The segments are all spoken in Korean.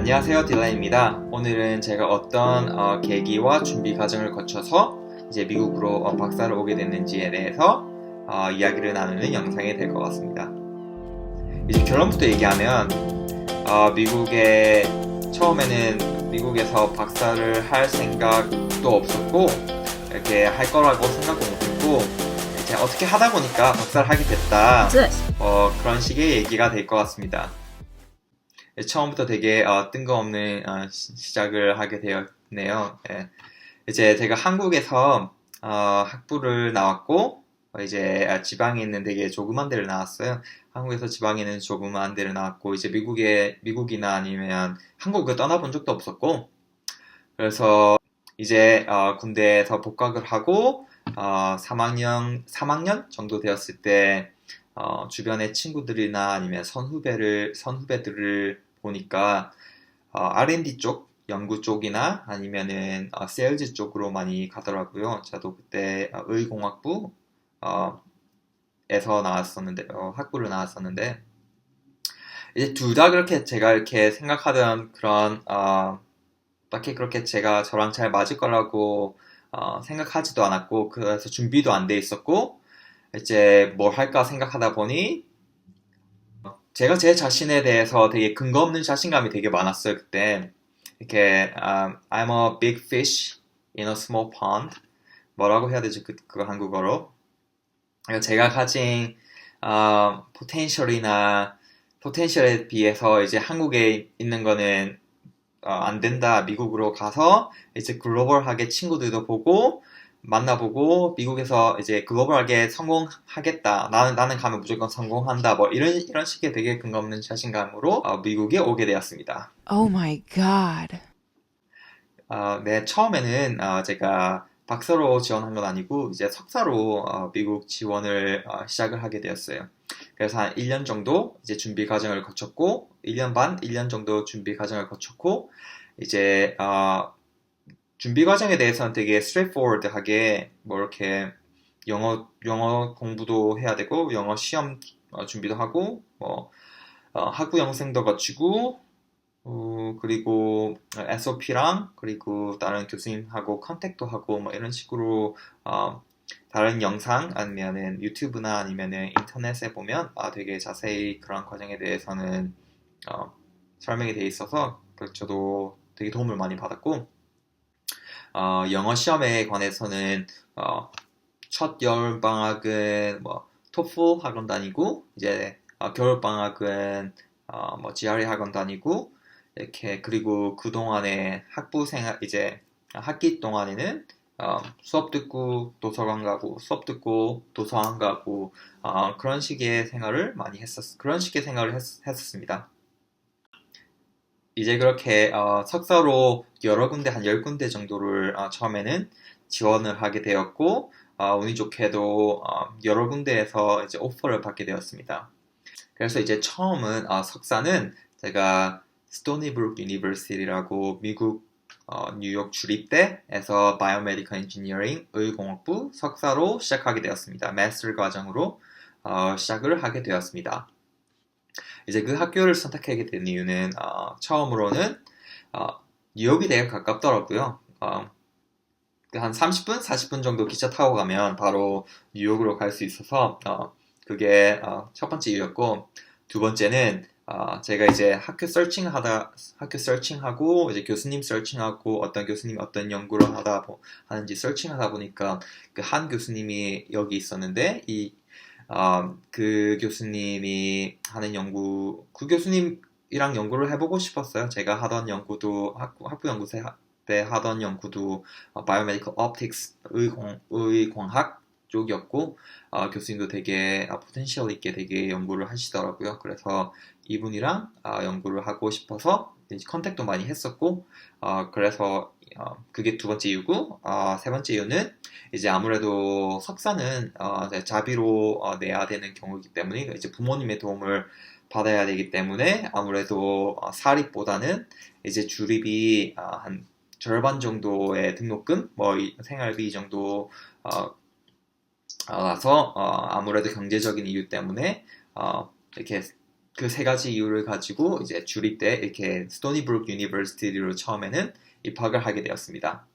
안녕하세요, 딜라입니다. 오늘은 제가 어떤 계기와 준비 과정을 거쳐서 이제 미국으로 박사를 오게 됐는지에 대해서 이야기를 나누는 영상이 될 것 같습니다. 이제 결론부터 얘기하면 미국에 처음에는 미국에서 박사를 할 생각도 없었고 이렇게 할 거라고 생각도 못했고 이제 어떻게 하다 보니까 박사를 하게 됐다. 그런 식의 얘기가 될 것 같습니다. 처음부터 되게 뜬금없는 시작을 하게 되었네요. 예. 이제 제가 한국에서 학부를 나왔고 이제 지방에 있는 되게 조그만 데를 나왔어요. 한국에서 지방에 있는 조그만 데를 나왔고 이제 미국이나 아니면 한국을 떠나본 적도 없었고 그래서 이제 군대에서 복학을 하고 3학년 정도 되었을 때 주변의 친구들이나 아니면 선후배들을 보니까 R&D 쪽, 연구 쪽이나 아니면은 세일즈 쪽으로 많이 가더라고요. 저도 그때 의공학부 에서 나왔었는데 학부를 나왔었는데 이제 둘 다 그렇게 제가 이렇게 생각하던 그런 딱히 그렇게 저랑 잘 맞을 거라고 생각하지도 않았고 그래서 준비도 안 돼 있었고 이제 뭘 할까 생각하다 보니 제가 제 자신에 대해서 되게 근거 없는 자신감이 되게 많았어요, 그때. 이렇게, I'm a big fish in a small pond. 뭐라고 해야 되지, 그거 한국어로? 제가 가진, 포텐셜에 비해서 이제 한국에 있는 거는, 안 된다. 미국으로 가서 이제 글로벌하게 친구들도 보고, 만나보고 미국에서 이제 글로벌하게 성공하겠다. 나는 가면 무조건 성공한다. 뭐 이런 식의 되게 근거 없는 자신감으로 미국에 오게 되었습니다. Oh my god. 네, 처음에는 제가 박사로 지원한 건 아니고 이제 석사로 미국 지원을 시작을 하게 되었어요. 그래서 한 1년 정도 이제 준비 과정을 거쳤고 1년 반, 1년 정도 준비 과정을 거쳤고 이제 준비 과정에 대해서는 되게 straightforward하게 뭐 이렇게 영어 공부도 해야 되고 영어 시험 준비도 하고 뭐 학부 영생도 거치고 그리고 SOP랑 그리고 다른 교수님하고 컨택도 하고 뭐 이런 식으로 다른 영상 아니면은 유튜브나 아니면은 인터넷에 보면 되게 자세히 그런 과정에 대해서는 설명이 돼 있어서 저도 되게 도움을 많이 받았고 영어 시험에 관해서는 첫 여름 방학은 뭐 토플 학원 다니고 이제 겨울 방학은 뭐 GRE 학원 다니고 이렇게 그리고 그 동안에 학부 생활 이제 학기 동안에는 수업 듣고 도서관 가고 수업 듣고 도서관 가고 그런 식의 생활을 많이 했었습니다. 이제 그렇게 석사로 여러 군데 한 10군데 정도를 처음에는 지원을 하게 되었고 운이 좋게도 여러 군데에서 이제 오퍼를 받게 되었습니다. 그래서 이제 처음은 석사는 제가 스토니브룩 유니버시티라고 미국 뉴욕 주립대에서 바이오메디컬 엔지니어링 의공학부 석사로 시작하게 되었습니다. 마스터 과정으로 시작을 하게 되었습니다. 이제 그 학교를 선택하게 된 이유는 처음으로는 뉴욕이 되게 가깝더라고요. 한 30분, 40분 정도 기차 타고 가면 바로 뉴욕으로 갈 수 있어서 그게 첫 번째 이유였고 두 번째는 제가 이제 학교 서칭하고 이제 교수님 서칭하고 어떤 교수님 어떤 연구를 하는지 서칭하다 보니까 그 한 교수님이 여기 있었는데 그 교수님이 하는 그 교수님이랑 연구를 해보고 싶었어요. 제가 하던 연구도 학부 연구생 때 하던 연구도 바이오메디컬 옵틱스 의공학 쪽이었고 교수님도 되게 포텐셜 있게 되게 연구를 하시더라고요. 그래서 이분이랑 연구를 하고 싶어서 컨택도 많이 했었고 그래서 그게 두 번째 이유고 세 번째 이유는 이제 아무래도 석사는 자비로 내야 되는 경우이기 때문에 이제 부모님의 도움을 받아야 되기 때문에 아무래도 사립보다는 이제 주립이 한 절반 정도의 등록금, 뭐 생활비 정도 나서 아무래도 경제적인 이유 때문에 이렇게 그 세 가지 이유를 가지고 이제 주립대 이렇게 스토니브룩 유니버시티로 처음에는 입학을 하게 되었습니다.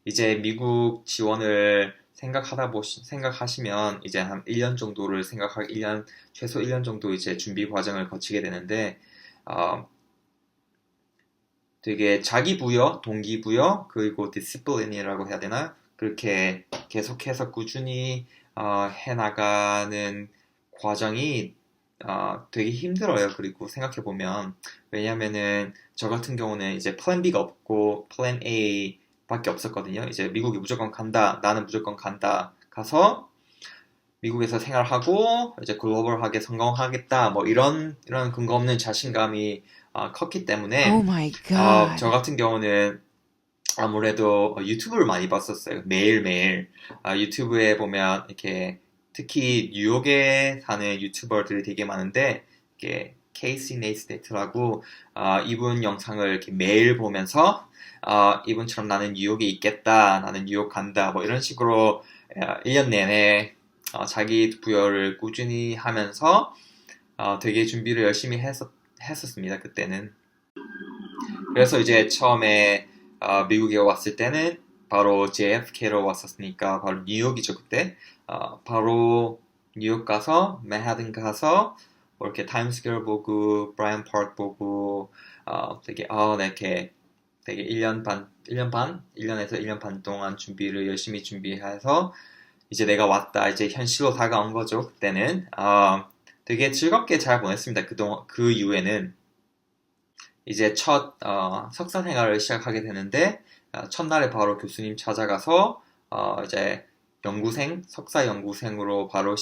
이제 미국 지원을 생각하시면 이제 한 1년 정도를 최소 1년 정도 이제 준비 과정을 거치게 되는데, 되게 자기부여, 동기부여, 그리고 디시플린이라고 해야 되나? 그렇게 계속해서 꾸준히 해나가는 과정이 되게 힘들어요. 그리고 생각해보면, 왜냐면은 저 같은 경우는 이제 플랜 B가 없고 플랜 A 밖에 없었거든요. 이제 미국에 무조건 간다. 나는 무조건 간다. 가서 미국에서 생활하고 이제 글로벌하게 성공하겠다. 뭐 이런 근거 없는 자신감이 컸기 때문에 Oh my 저 god. 같은 경우는 아무래도 유튜브를 많이 봤었어요. 매일매일. 유튜브에 보면 이렇게 특히 뉴욕에 사는 유튜버들이 되게 많은데, 이렇게 케이시 네이스테이트라고 이분 영상을 이렇게 매일 보면서 이분처럼 나는 뉴욕에 있겠다, 나는 뉴욕 간다, 뭐 이런 식으로 1년 내내 자기 부여를 꾸준히 하면서 되게 준비를 열심히 했었습니다. 그때는. 그래서 이제 처음에 미국에 왔을 때는 바로 JFK로 왔었으니까 바로 뉴욕이죠 그때. 바로 뉴욕 가서 맨하튼 가서 뭐 이렇게 타임스퀘어 보고 브라이언 파크 보고 네, 이렇게 되게 1년에서 1년 반 동안 준비를 열심히 준비해서 이제 내가 왔다, 이제 현실로 다가온 거죠 그때는. 되게 즐겁게 잘 보냈습니다. 그 이후에는 이제 첫 석사 생활을 시작하게 되는데, 첫날에 바로 교수님 찾아가서 이제 석사 연구생으로 바로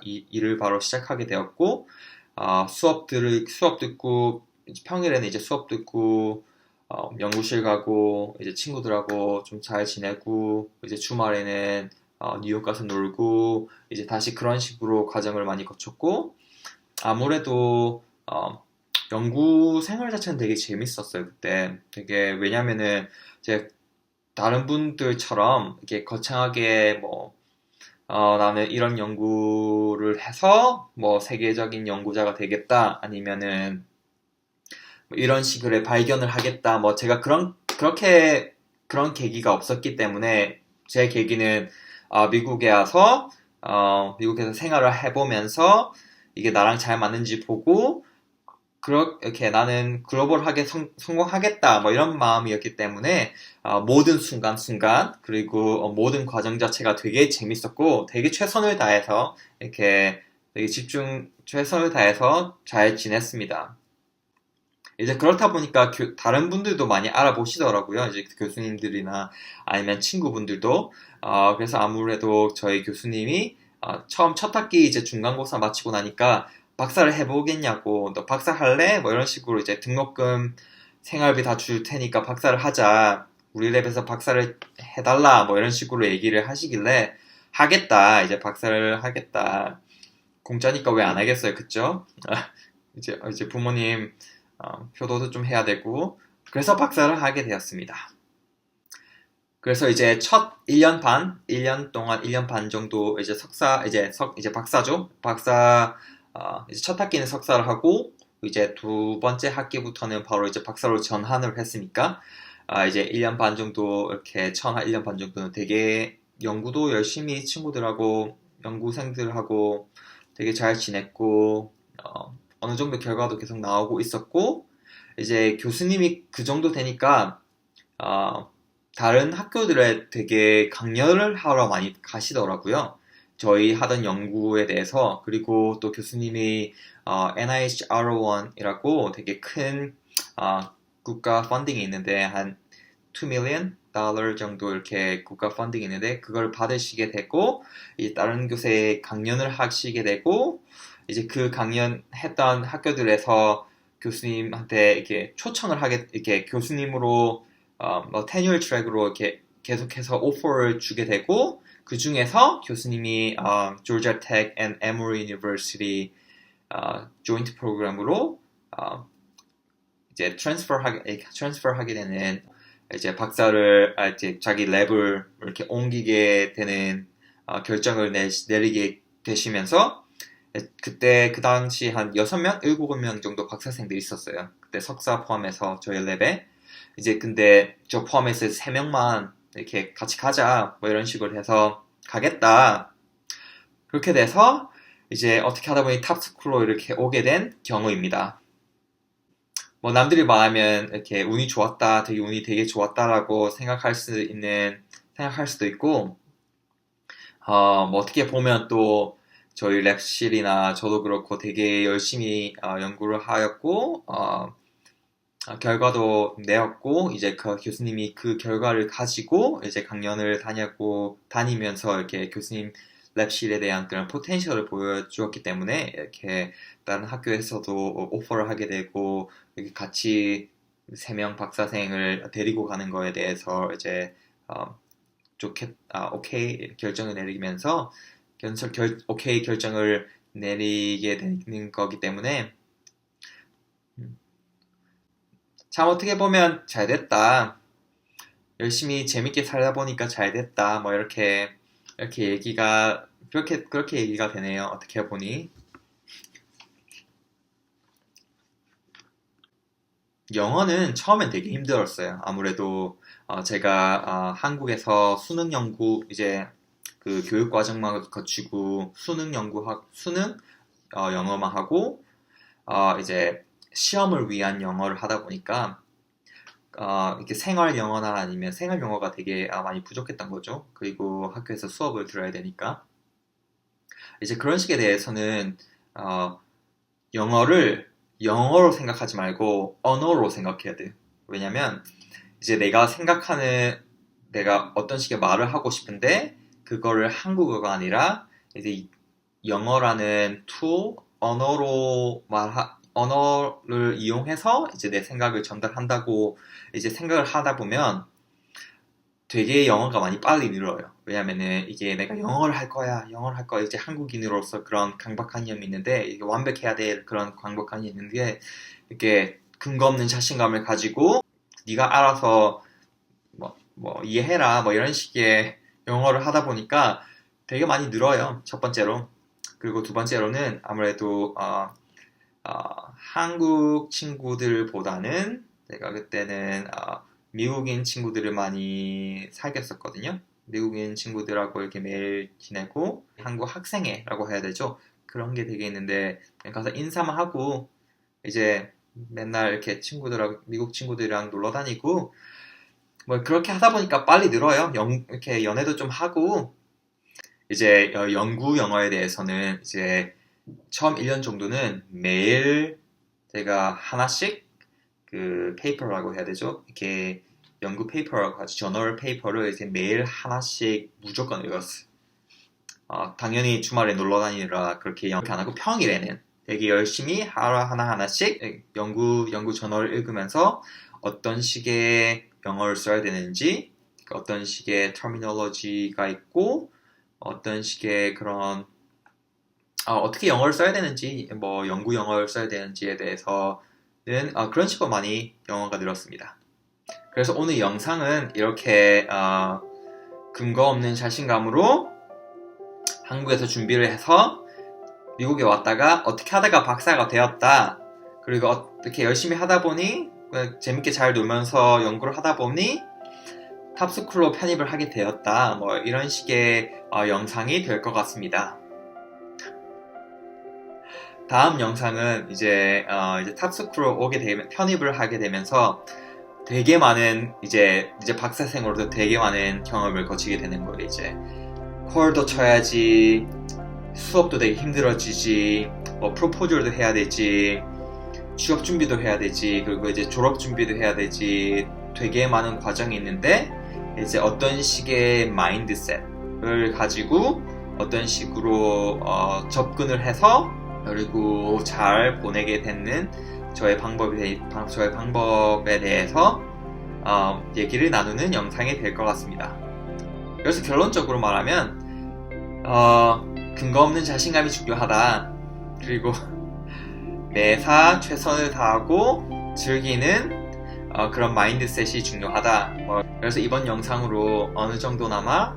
일을 바로 시작하게 되었고, 수업 듣고, 평일에는 이제 수업 듣고, 연구실 가고, 이제 친구들하고 좀 잘 지내고, 이제 주말에는 뉴욕 가서 놀고, 이제 다시 그런 식으로 과정을 많이 거쳤고, 아무래도 연구 생활 자체는 되게 재밌었어요, 그때. 되게, 왜냐면은, 이제, 다른 분들처럼, 이렇게 거창하게, 뭐, 나는 이런 연구를 해서, 뭐, 세계적인 연구자가 되겠다, 아니면은, 뭐 이런 식으로 발견을 하겠다, 뭐, 제가 그런 계기가 없었기 때문에, 제 계기는, 미국에 와서, 미국에서 생활을 해보면서, 이게 나랑 잘 맞는지 보고, 그렇게 나는 글로벌하게 성공하겠다, 뭐 이런 마음이었기 때문에, 모든 순간순간, 그리고 모든 과정 자체가 되게 재밌었고, 되게 최선을 다해서, 이렇게 되게 최선을 다해서 잘 지냈습니다. 이제 그렇다 보니까 다른 분들도 많이 알아보시더라고요. 이제 교수님들이나 아니면 친구분들도. 그래서 아무래도 저희 교수님이 처음 첫 학기 이제 중간고사 마치고 나니까 박사를 해보겠냐고, 너 박사 할래? 뭐 이런 식으로 이제 등록금 생활비 다 줄 테니까 박사를 하자. 우리 랩에서 박사를 해달라. 뭐 이런 식으로 얘기를 하시길래 하겠다. 이제 박사를 하겠다. 공짜니까 왜 안 하겠어요. 그쵸? 이제 부모님 효도도 좀 해야 되고, 그래서 박사를 하게 되었습니다. 그래서 이제 첫 1년 동안 1년 반 정도 이제 이제 박사죠. 이제 첫 학기는 석사를 하고, 이제 두 번째 학기부터는 바로 이제 박사로 전환을 했으니까, 이제 1년 반 정도, 이렇게 처음 한 1년 반 정도는 되게 연구도 열심히 친구들하고, 연구생들하고 되게 잘 지냈고, 어느 정도 결과도 계속 나오고 있었고, 이제 교수님이 그 정도 되니까, 다른 학교들에 되게 강연을 하러 많이 가시더라고요. 저희 하던 연구에 대해서. 그리고 또 교수님이 NIH R1이라고 되게 큰 국가 펀딩이 있는데, 한 $2 million 정도 이렇게 국가 펀딩이 있는데, 그걸 받으시게 되고, 이제 다른 교수에 강연을 하시게 되고, 이제 그 강연했던 학교들에서 교수님한테 이렇게 이렇게 교수님으로 뭐 테뉴얼 트랙으로 이렇게 계속해서 오퍼를 주게 되고, 그 중에서 교수님이 조지아 텍 앤 에머리 유니버시티 조인트 프로그램으로 이제 트랜스퍼 하게 되는, 이제 박사를 이제 자기 랩을 이렇게 옮기게 되는 결정을 내리게 되시면서, 그때 그 당시 한 6명, 7명 정도 박사생들이 있었어요. 그때 석사 포함해서 저희 랩에. 이제 근데 저 포함해서 3명만 이렇게 같이 가자 뭐 이런 식으로 해서 가겠다. 그렇게 돼서 이제 어떻게 하다 보니 탑스쿨로 이렇게 오게 된 경우입니다. 뭐 남들이 말하면 이렇게 운이 좋았다, 운이 되게 좋았다라고 생각할 수도 있고, 뭐 어떻게 보면 또 저희 랩실이나 저도 그렇고 되게 열심히 연구를 하였고, 결과도 내었고, 이제 그 교수님이 그 결과를 가지고 이제 강연을 다니면서 이렇게 교수님 랩실에 대한 그런 포텐셜을 보여주었기 때문에 이렇게 다른 학교에서도 오퍼를 하게 되고, 이렇게 같이 3명 박사생을 데리고 가는 거에 대해서 이제 오케이 결정을 내리면서 오케이 결정을 내리게 되는 거기 때문에 참 어떻게 보면 잘 됐다. 열심히 재밌게 살다 보니까 잘 됐다. 뭐 이렇게 얘기가 그렇게 얘기가 되네요. 어떻게 보니. 영어는 처음엔 되게 힘들었어요. 아무래도 제가 한국에서 수능 연구 이제 그 교육 과정만 거치고 수능 영어만 하고 이제 시험을 위한 영어를 하다 보니까 이렇게 생활 영어나 아니면 생활 영어가 되게 많이 부족했던 거죠. 그리고 학교에서 수업을 들어야 되니까 이제 그런 식에 대해서는 영어를 영어로 생각하지 말고 언어로 생각해야 돼. 왜냐면 이제 내가 어떤 식의 말을 하고 싶은데 그거를 한국어가 아니라 이제 영어라는 언어를 이용해서 이제 내 생각을 전달한다고 이제 생각을 하다 보면 되게 영어가 많이 빨리 늘어요. 왜냐면은 이게 내가 영어를 할 거야 이제 한국인으로서 그런 강박관념이 있는데 이게 완벽해야 될 그런 강박관념이 있는데 이렇게 근거 없는 자신감을 가지고 네가 알아서 뭐 이해해라 뭐 이런 식의 영어를 하다 보니까 되게 많이 늘어요. 첫 번째로. 그리고 두 번째로는 아무래도 한국 친구들보다는 제가 그때는 미국인 친구들을 많이 사귀었었거든요. 미국인 친구들하고 이렇게 매일 지내고 한국 학생회라고 해야 되죠. 그런 게 되게 있는데 가서 인사만 하고 이제 맨날 이렇게 미국 친구들이랑 놀러 다니고 뭐 그렇게 하다 보니까 빨리 늘어요. 이렇게 연애도 좀 하고 이제 연구 영어에 대해서는 이제 처음 1년 정도는 매일 제가 하나씩 그 페이퍼라고 해야 되죠. 이렇게 연구 페이퍼라고 하죠. 저널 페이퍼를 이제 매일 하나씩 무조건 읽었어요. 당연히 주말에 놀러 다니느라 그렇게 안 하고 평일에는 되게 열심히 하나씩 연구 저널을 읽으면서 어떤 식의 영어를 써야 되는지, 어떤 식의 터미놀로지가 있고, 어떤 식의 그런 어떻게 영어를 써야 되는지, 뭐 연구 영어를 써야 되는지에 대해서는 그런 식으로 많이 영어가 늘었습니다. 그래서 오늘 영상은 이렇게 근거 없는 자신감으로 한국에서 준비를 해서 미국에 왔다가 어떻게 하다가 박사가 되었다. 그리고 어떻게 열심히 하다 보니 재밌게 잘 놀면서 연구를 하다 보니 탑스쿨로 편입을 하게 되었다. 뭐 이런 식의 영상이 될 것 같습니다. 다음 영상은 이제 탑스쿨로 편입을 하게 되면서 되게 많은 이제 박사생으로도 되게 많은 경험을 거치게 되는 거예요. 이제 콜도 쳐야지, 수업도 되게 힘들어지지, 뭐 프로포즈도 해야 되지, 취업 준비도 해야 되지, 그리고 이제 졸업 준비도 해야 되지, 되게 많은 과정이 있는데 이제 어떤 식의 마인드셋을 가지고 어떤 식으로 접근을 해서 그리고 잘 보내게 되는 저의 방법에 대해서 얘기를 나누는 영상이 될 것 같습니다. 그래서 결론적으로 말하면 근거 없는 자신감이 중요하다. 그리고 매사 최선을 다하고 즐기는 그런 마인드셋이 중요하다. 그래서 이번 영상으로 어느 정도나마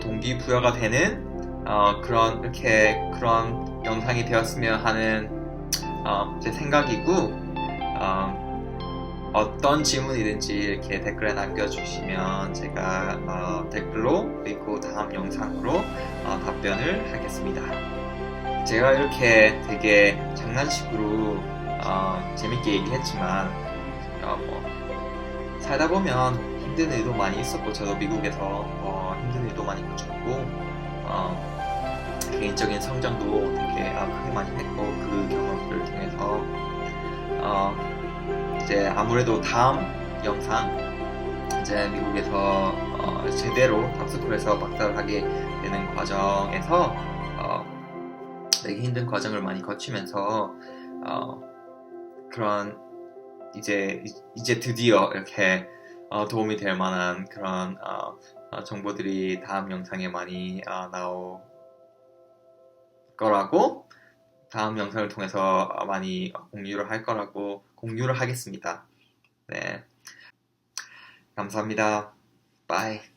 동기부여가 되는 그런 영상이 되었으면 하는 제 생각이고 어떤 질문이든지 이렇게 댓글에 남겨주시면 제가 댓글로 그리고 다음 영상으로 답변을 하겠습니다. 제가 이렇게 되게 장난식으로 재밌게 얘기했지만 뭐 살다 보면 힘든 일도 많이 있었고 저도 미국에서 힘든 일도 많이 겪었고 개인적인 성장도 되게 크게 많이 했고 그 경험들을 통해서 이제 아무래도 다음 영상 이제 미국에서 제대로 닥스쿨에서 박사를 하게 되는 과정에서 되게 힘든 과정을 많이 거치면서 그런 이제 드디어 이렇게 도움이 될 만한 그런 정보들이 다음 영상에 많이 나올 거라고 다음 영상을 통해서 많이 공유를 할 거라고 공유를 하겠습니다. 네, 감사합니다. 바이.